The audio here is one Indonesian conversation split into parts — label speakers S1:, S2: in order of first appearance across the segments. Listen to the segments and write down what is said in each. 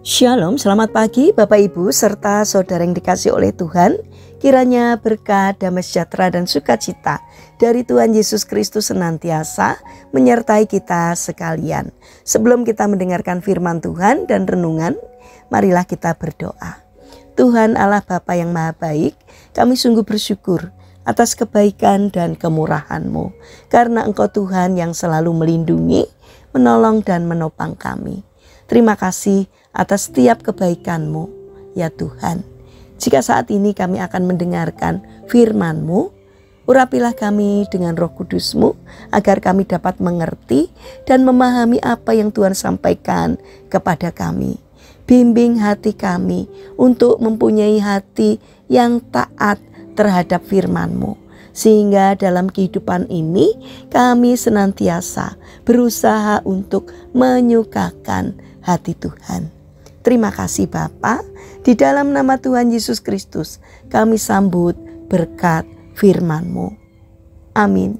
S1: Shalom, selamat pagi Bapak Ibu serta saudara yang dikasih oleh Tuhan. Kiranya berkat, damai sejahtera dan sukacita dari Tuhan Yesus Kristus senantiasa menyertai kita sekalian. Sebelum kita mendengarkan firman Tuhan dan renungan, marilah kita berdoa. Tuhan Allah Bapa yang Maha Baik, kami sungguh bersyukur atas kebaikan dan kemurahan-Mu. Karena Engkau Tuhan yang selalu melindungi, menolong dan menopang kami. Terima kasih atas setiap kebaikan-Mu, ya Tuhan. Jika saat ini kami akan mendengarkan firman-Mu, urapilah kami dengan Roh Kudus-Mu, agar kami dapat mengerti dan memahami apa yang Tuhan sampaikan kepada kami. Bimbing hati kami untuk mempunyai hati yang taat terhadap firman-Mu, sehingga dalam kehidupan ini kami senantiasa berusaha untuk menyukakan hati Tuhan. Terima kasih Bapa, di dalam nama Tuhan Yesus Kristus kami sambut berkat firman-Mu. Amin.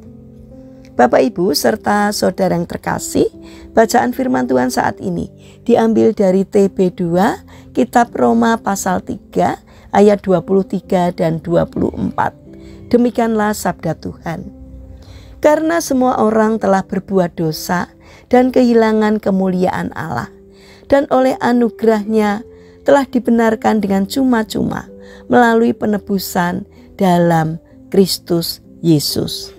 S1: Bapak Ibu serta saudara yang terkasih, bacaan firman Tuhan saat ini diambil dari TB2 Kitab Roma pasal 3 ayat 23 dan 24. Demikianlah sabda Tuhan. Karena semua orang telah berbuat dosa dan kehilangan kemuliaan Allah, dan oleh anugerahnya telah dibenarkan dengan cuma-cuma melalui penebusan dalam Kristus Yesus.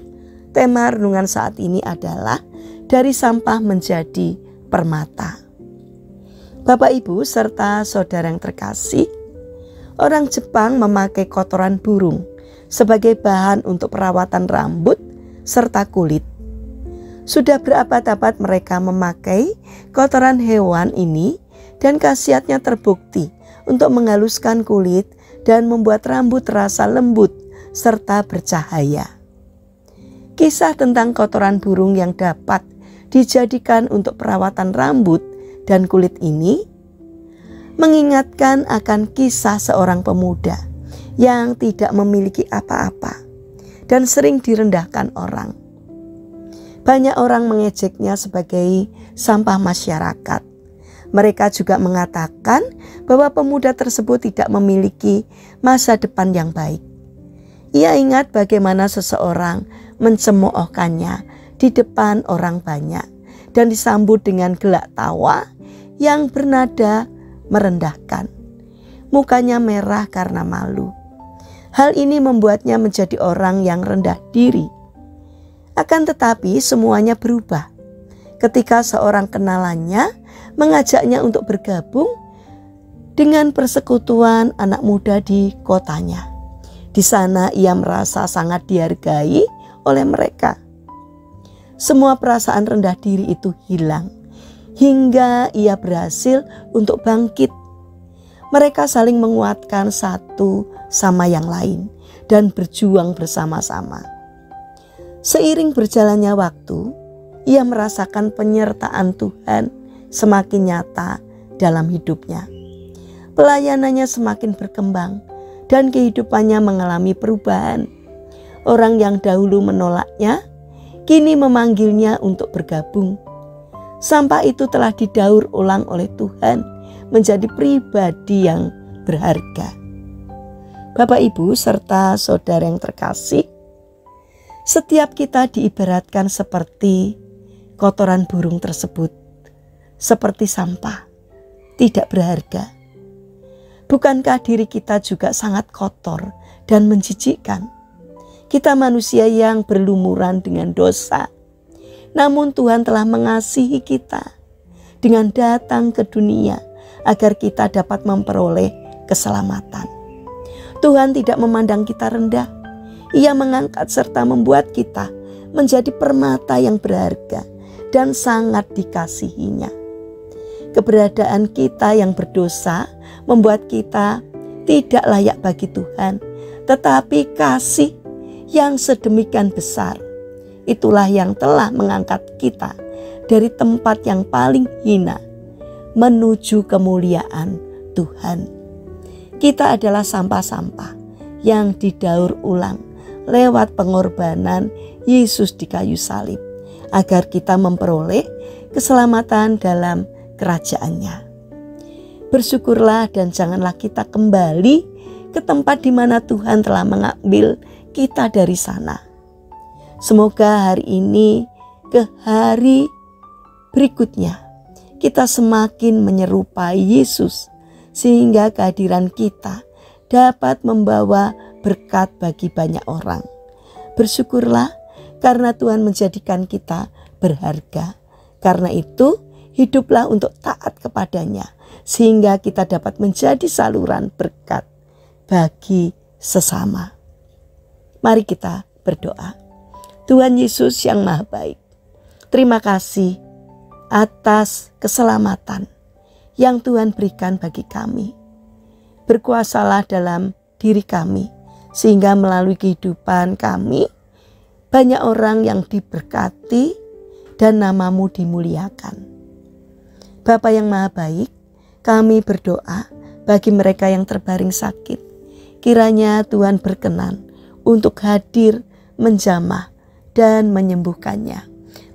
S1: Tema renungan saat ini adalah dari sampah menjadi permata. Bapak Ibu serta saudara yang terkasih, orang Jepang memakai kotoran burung sebagai bahan untuk perawatan rambut serta kulit. Sudah berabad-abad mereka memakai kotoran hewan ini dan khasiatnya terbukti untuk menghaluskan kulit dan membuat rambut terasa lembut serta bercahaya. Kisah tentang kotoran burung yang dapat dijadikan untuk perawatan rambut dan kulit ini mengingatkan akan kisah seorang pemuda yang tidak memiliki apa-apa dan sering direndahkan orang. Banyak orang mengejeknya sebagai sampah masyarakat. Mereka juga mengatakan bahwa pemuda tersebut tidak memiliki masa depan yang baik. Ia ingat bagaimana seseorang mencemoohkannya di depan orang banyak dan disambut dengan gelak tawa yang bernada merendahkan. Mukanya merah karena malu. Hal ini membuatnya menjadi orang yang rendah diri. Akan tetapi semuanya berubah ketika seorang kenalannya mengajaknya untuk bergabung dengan persekutuan anak muda di kotanya. Di sana ia merasa sangat dihargai oleh mereka. Semua perasaan rendah diri itu hilang hingga ia berhasil untuk bangkit. Mereka saling menguatkan satu sama yang lain dan berjuang bersama-sama. Seiring berjalannya waktu, ia merasakan penyertaan Tuhan semakin nyata dalam hidupnya. Pelayanannya semakin berkembang dan kehidupannya mengalami perubahan. Orang yang dahulu menolaknya, kini memanggilnya untuk bergabung. Sampah itu telah didaur ulang oleh Tuhan menjadi pribadi yang berharga. Bapak Ibu serta saudara yang terkasih, setiap kita diibaratkan seperti kotoran burung tersebut, seperti sampah, tidak berharga. Bukankah diri kita juga sangat kotor dan menjijikkan? Kita manusia yang berlumuran dengan dosa, namun Tuhan telah mengasihi kita dengan datang ke dunia agar kita dapat memperoleh keselamatan. Tuhan tidak memandang kita rendah. Ia mengangkat serta membuat kita menjadi permata yang berharga dan sangat dikasihinya. Keberadaan kita yang berdosa membuat kita tidak layak bagi Tuhan, tetapi kasih yang sedemikian besar, itulah yang telah mengangkat kita dari tempat yang paling hina menuju kemuliaan Tuhan. Kita adalah sampah-sampah yang didaur ulang lewat pengorbanan Yesus di kayu salib, agar kita memperoleh keselamatan dalam kerajaan-Nya. Bersyukurlah dan janganlah kita kembali ke tempat di mana Tuhan telah mengambil kita dari sana. Semoga hari ini ke hari berikutnya kita semakin menyerupai Yesus, sehingga kehadiran kita dapat membawa berkat bagi banyak orang. Bersyukurlah karena Tuhan menjadikan kita berharga. Karena itu, hiduplah untuk taat kepadanya, sehingga kita dapat menjadi saluran berkat bagi sesama. Mari kita berdoa. Tuhan Yesus yang Maha Baik, terima kasih atas keselamatan yang Tuhan berikan bagi kami. Berkuasalah dalam diri kami, sehingga melalui kehidupan kami banyak orang yang diberkati dan nama-Mu dimuliakan. Bapa yang Maha Baik, kami berdoa bagi mereka yang terbaring sakit. Kiranya Tuhan berkenan untuk hadir menjamah dan menyembuhkannya.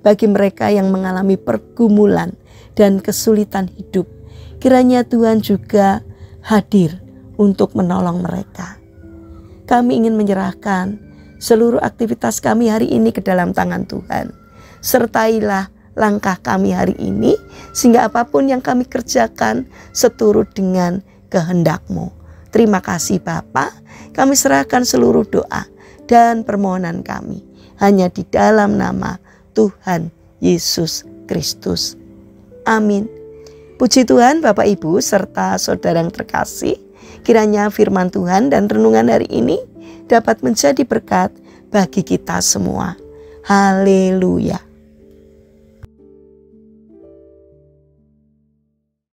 S1: Bagi mereka yang mengalami pergumulan dan kesulitan hidup, kiranya Tuhan juga hadir untuk menolong mereka. Kami ingin menyerahkan seluruh aktivitas kami hari ini ke dalam tangan Tuhan. Sertailah langkah kami hari ini, sehingga apapun yang kami kerjakan seturut dengan kehendak-Mu. Terima kasih Bapa, kami serahkan seluruh doa dan permohonan kami hanya di dalam nama Tuhan Yesus Kristus. Amin. Puji Tuhan Bapak Ibu serta saudara yang terkasih, kiranya firman Tuhan dan renungan hari ini dapat menjadi berkat bagi kita semua. Haleluya.